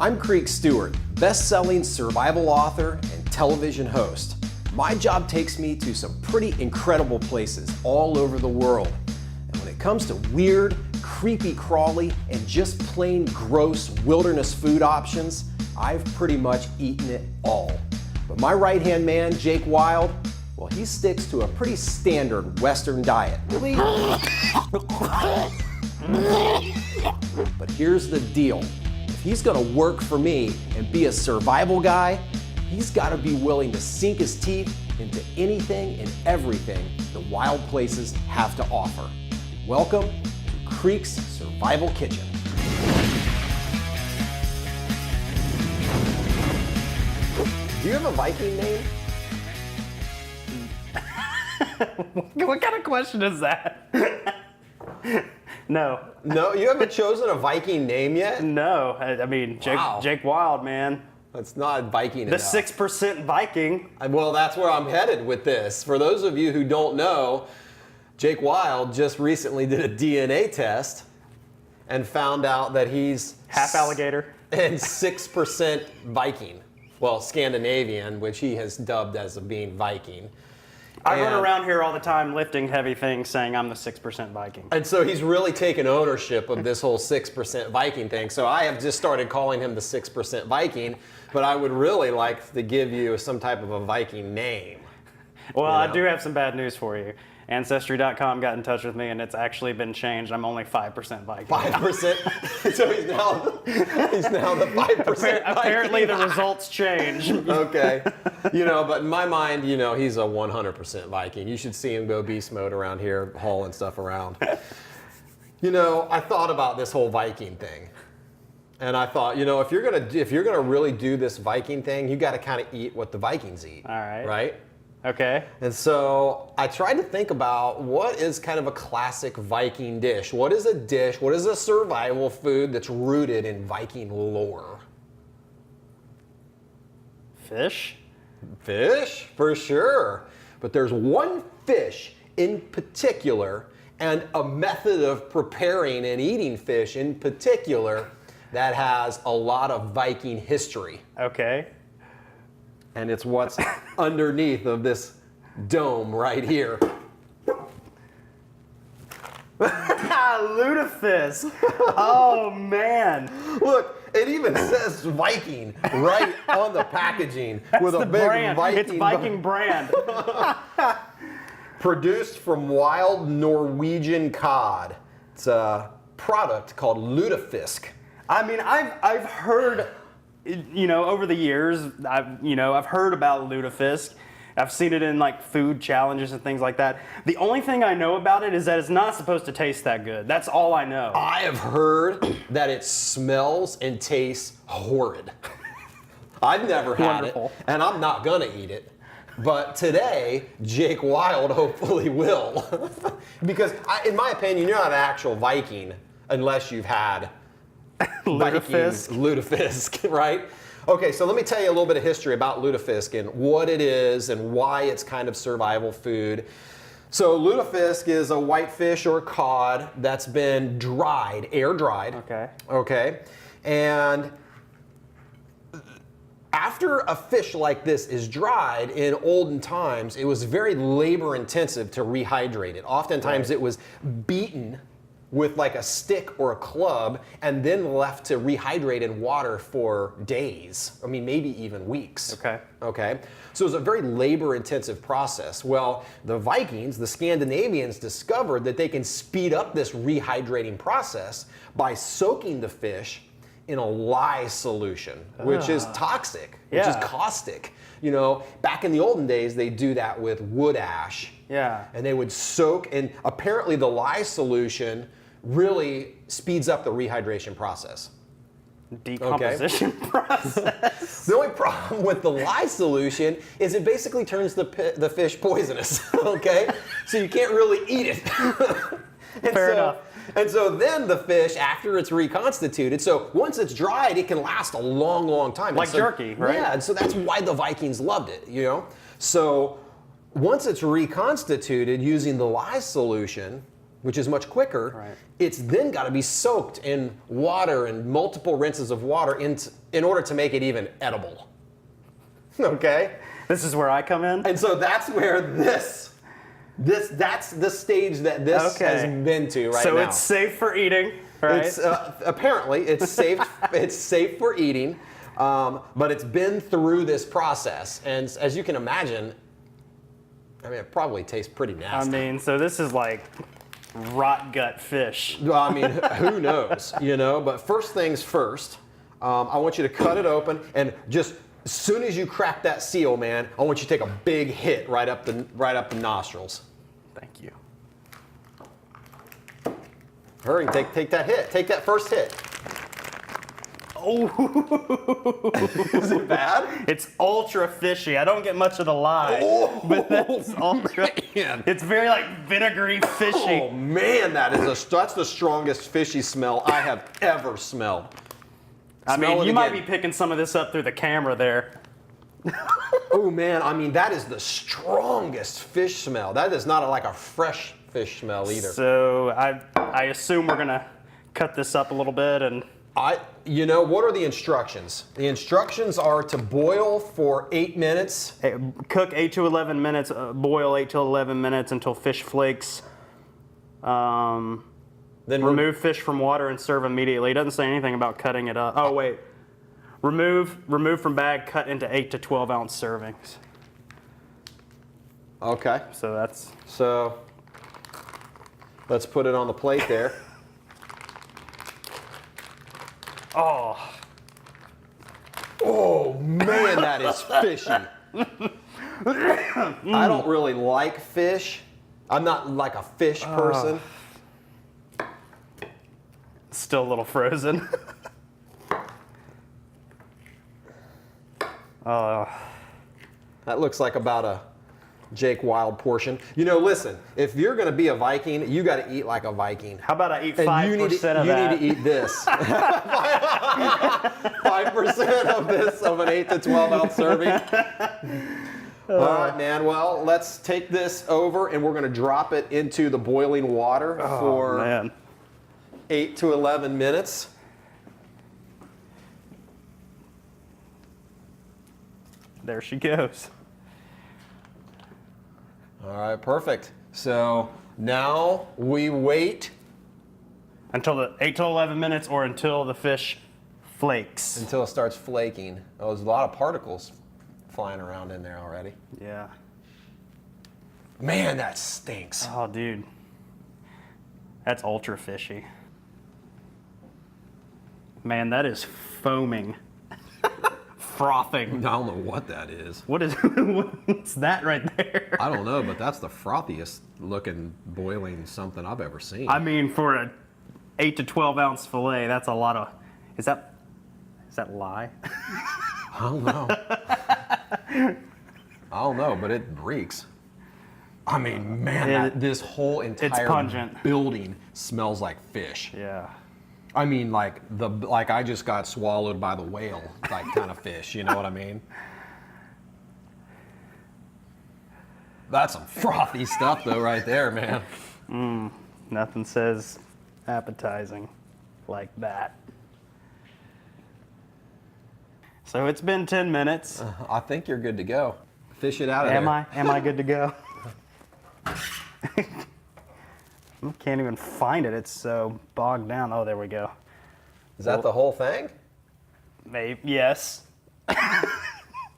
I'm Creek Stewart, best-selling survival author and television host. My job takes me to some pretty incredible places all over the world. And when it comes to weird, creepy crawly, and just plain gross wilderness food options, I've pretty much eaten it all. But my right-hand man, Jake Wyld, well, he sticks to a pretty standard Western diet. But here's the deal. If he's gonna work for me and be a survival guy, he's gotta be willing to sink his teeth into anything and everything the wild places have to offer. Welcome to Creek's Survival Kitchen. Do you have a Viking name? What kind of question is that? No. No, you haven't chosen a Viking name yet? No. I mean, Jake Wyld, man. That's not Viking The enough. 6% Viking. Well, that's where I'm headed with this. For those of you who don't know, Jake Wyld just recently did a DNA test and found out that he's Half alligator. and 6% Viking. Well, Scandinavian, which he has dubbed as being Viking. I run around here all the time lifting heavy things saying I'm the 6% Viking. And so he's really taken ownership of this whole 6% Viking thing. So I have just started calling him the 6% Viking, but I would really like to give you some type of a Viking name. Well, You know? I do have some bad news for you. Ancestry.com got in touch with me and it's actually been changed. I'm only 5% Viking. 5%? So he's now the 5% Viking. Apparently the results change. Okay. But in my mind, he's a 100% Viking. You should see him go beast mode around here, hauling stuff around. I thought about this whole Viking thing. And I thought, if you're gonna really do this Viking thing, you gotta kind of eat what the Vikings eat. All right. Right? Okay. And so I tried to think about what is kind of a classic Viking dish. What is a survival food that's rooted in Viking lore? Fish? Fish, for sure. But there's one fish in particular and a method of preparing and eating fish in particular that has a lot of Viking history. Okay. And it's what's underneath of this dome right here. Lutefisk. Oh, man. Look, it even says Viking right on the packaging with a the big brand. Viking. It's Viking brand. Produced from wild Norwegian cod. It's a product called lutefisk. I mean, I've heard, over the years, I've heard about lutefisk. I've seen it in like food challenges and things like that. The only thing I know about it is that it's not supposed to taste that good. That's all I know. I have heard that it smells and tastes horrid. I've never had Wonderful. it, and I'm not gonna eat it. But today, Jake Wyld hopefully will. Because in my opinion, you're not an actual Viking unless you've had lutefisk, right? Okay, so let me tell you a little bit of history about lutefisk and what it is and why it's kind of survival food. So lutefisk is a whitefish or cod that's been dried, air dried. Okay. Okay. And after a fish like this is dried in olden times, it was very labor intensive to rehydrate it. Oftentimes it was beaten with like a stick or a club and then left to rehydrate in water for days. I mean, maybe even weeks. Okay. So it was a very labor intensive process. Well, the Vikings, the Scandinavians, discovered that they can speed up this rehydrating process by soaking the fish in a lye solution, which is toxic, which is caustic. Back in the olden days, they do that with wood ash. Yeah. And they would soak, and apparently the lye solution really speeds up the rehydration process. Decomposition process. The only problem with the lye solution is it basically turns the fish poisonous, okay? So you can't really eat it. Fair enough. And so then the fish, after it's reconstituted, so once it's dried, it can last a long, long time. Like jerky, right? Yeah, and so that's why the Vikings loved it, So once it's reconstituted using the lye solution, which is much quicker, Right. it's then got to be soaked in water and multiple rinses of water in order to make it even edible. Okay? This is where I come in? And so that's where that's the stage that this has been to right now. So it's safe for eating, right? It's, apparently, it's safe. It's safe for eating, but it's been through this process, and as you can imagine, I mean, it probably tastes pretty I nasty. mean, so this is like rot gut fish. Well, I mean, who knows, you know? But first things first, I want you to cut it open, and just as soon as you crack that seal, man, I want you to take a big hit right up the nostrils. Thank you. Hurry, take that hit. Take that first hit. Oh, Is it bad? it's ultra fishy. I don't get much of the lye, but that's ultra. Man. It's very like vinegary fishy. Oh man, that's the strongest fishy smell I have ever smelled. I Smell mean, it you might be again. picking some of this up through the camera there. Oh man, I mean that is the strongest fish smell. That is not like a fresh fish smell either. So I assume we're gonna cut this up a little bit and. You know, what are the instructions? The instructions are to boil for 8 minutes. Cook 8 to 11 minutes, boil 8 to 11 minutes until fish flakes. Then Remove fish from water and serve immediately. It doesn't say anything about cutting it up. Oh, wait. Remove from bag, cut into 8 to 12 ounce servings. Okay. So that's. So let's put it on the plate there. Oh, Oh man, that is fishy. I don't really like fish. I'm not like a fish person. still a little frozen. That looks like about a Jake Wyld portion. You know, listen, if you're going to be a Viking, you got to eat like a Viking. How about I eat And 5% you need to, of you that? need to eat this. 5% of this of an 8 to 12 ounce serving. All right, man. Well, let's take this over and we're going to drop it into the boiling water for Man. 8 to 11 minutes. There she goes. All right, perfect. So now we wait Until the 8 to 11 minutes or until the fish flakes. until it starts flaking. Oh, there's a lot of particles flying around in there already. Yeah. Man, that stinks. Oh, dude. That's ultra fishy. Man, that is foaming. Frothing. I don't know what that is. What is what's that right there? I don't know, but that's the frothiest looking boiling something I've ever seen. I mean, for a 8 to 12 ounce fillet, that's a lot of. Is that lye? I don't know. I don't know, but it reeks. I mean, man, this whole entire pungent. building smells like fish. Yeah. I mean, like I just got swallowed by the whale, like kind of fish. You know what I mean? That's some frothy stuff, though, right there, man. Nothing says appetizing like that. So it's been 10 minutes. I think you're good to go. Fish it out of there. Am I good to go? I can't even find it. It's so bogged down. Oh, there we go. Is that the whole thing? Maybe. Yes.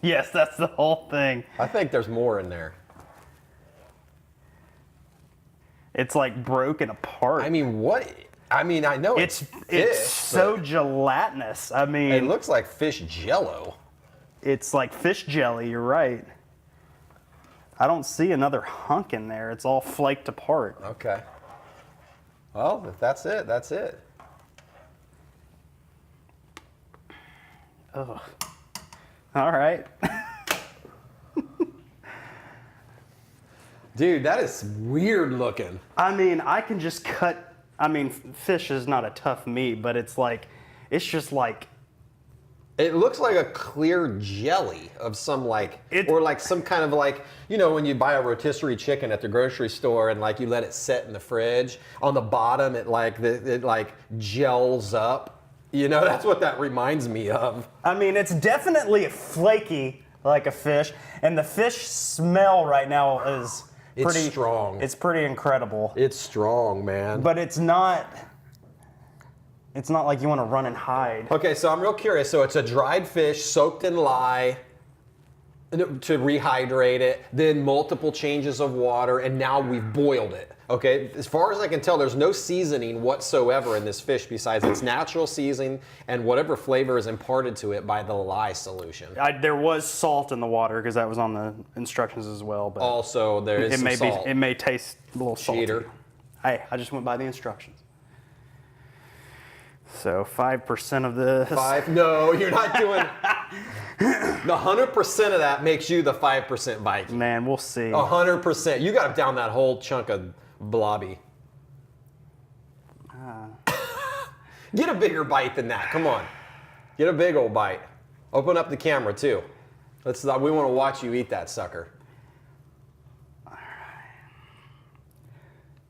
Yes, that's the whole thing. I think there's more in there. It's like broken apart. I mean, what? I mean, I know it's fish, it's so but gelatinous. I mean, it looks like fish jello. it's like fish jelly. You're right. I don't see another hunk in there. It's all flaked apart. Okay. Well, if that's it, that's it. Ugh. All right. Dude, that is weird looking. I mean, I can just cut. I mean, fish is not a tough meat, but it's just like It looks like a clear jelly of some or like some kind of like, you know, when you buy a rotisserie chicken at the grocery store and like you let it set in the fridge, on the bottom it like gels up. You know, that's what that reminds me of. I mean, it's definitely flaky like a fish, and the fish smell right now is pretty strong. It's pretty incredible. It's strong, man. But it's not like you want to run and hide. Okay, so I'm real curious. So it's a dried fish soaked in lye to rehydrate it, then multiple changes of water, and now we've boiled it. Okay, as far as I can tell, there's no seasoning whatsoever in this fish besides its natural seasoning and whatever flavor is imparted to it by the lye solution. There was salt in the water because that was on the instructions as well. But also, there is some salt. It may taste a little salty. Cheater. Hey, I just went by the instructions. So 5% of this. 5? No, you're not doing. The 100% of that makes you the 5% Viking. Man, we'll see. 100%. You got down that whole chunk of blobby. Get a bigger bite than that. Come on. Get a big old bite. Open up the camera too. We want to watch you eat that sucker. All right.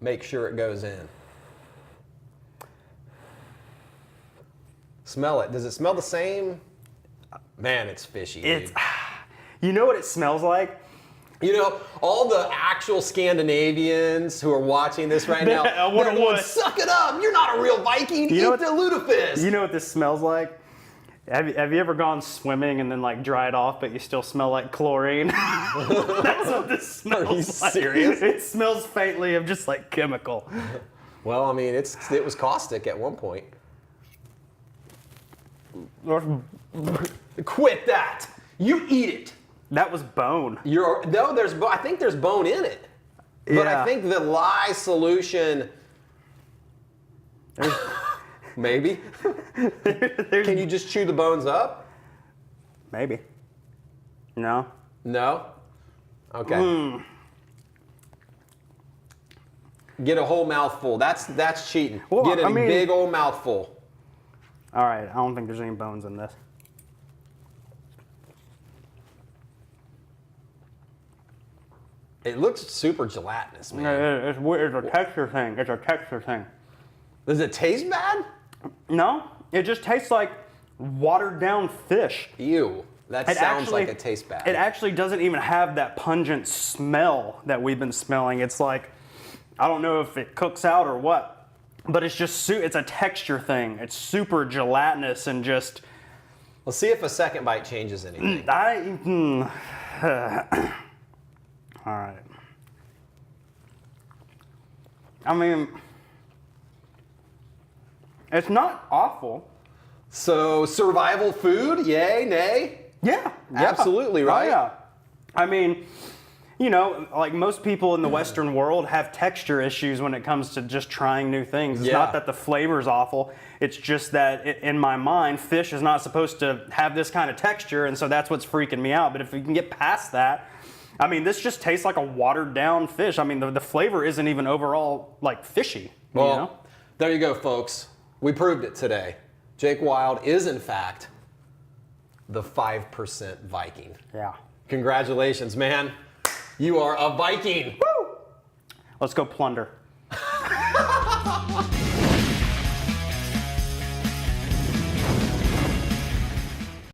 Make sure it goes in. Smell it. Does it smell the same? Man, it's fishy. It's. Dude. You know what it smells like? You know, all the actual Scandinavians who are watching this right now, they're going, suck it up. You're not a real Viking. Eat the lutefisk. You know what this smells like? Have you ever gone swimming and then like dried off, but you still smell like chlorine? That's what this smells like. Are you serious? It smells faintly of just like chemical. Well, I mean, it was caustic at one point. Quit that. You eat it. That was bone. I think there's bone in it. But I think the lye solution. Maybe. Can you just chew the bones up? Maybe. No. No? Okay. Get a whole mouthful. That's cheating. Well, Get a big old mouthful. All right, I don't think there's any bones in this. It looks super gelatinous, man. It's a texture thing. It's a texture thing. Does it taste bad? No, it just tastes like watered down fish. Ew. That sounds like it tastes bad. It actually doesn't even have that pungent smell that we've been smelling. It's like, I don't know if it cooks out or what, but it's just, it's a texture thing. It's super gelatinous and just. Let's see if a second bite changes anything. All right. I mean, it's not awful. So survival food, yay, nay? Yeah. Absolutely, right? Oh, yeah. I mean, you know, like most people in the Western world have texture issues when it comes to just trying new things. It's not that the flavor's awful. It's just that in my mind, fish is not supposed to have this kind of texture, and so that's what's freaking me out. But if we can get past that, I mean, this just tastes like a watered down fish. I mean, the flavor isn't even overall like fishy. Well, you know? There you go, folks. We proved it today. Jake Wyld is, in fact, the 5% Viking. Yeah. Congratulations, man. You are a Viking. Woo! Let's go plunder.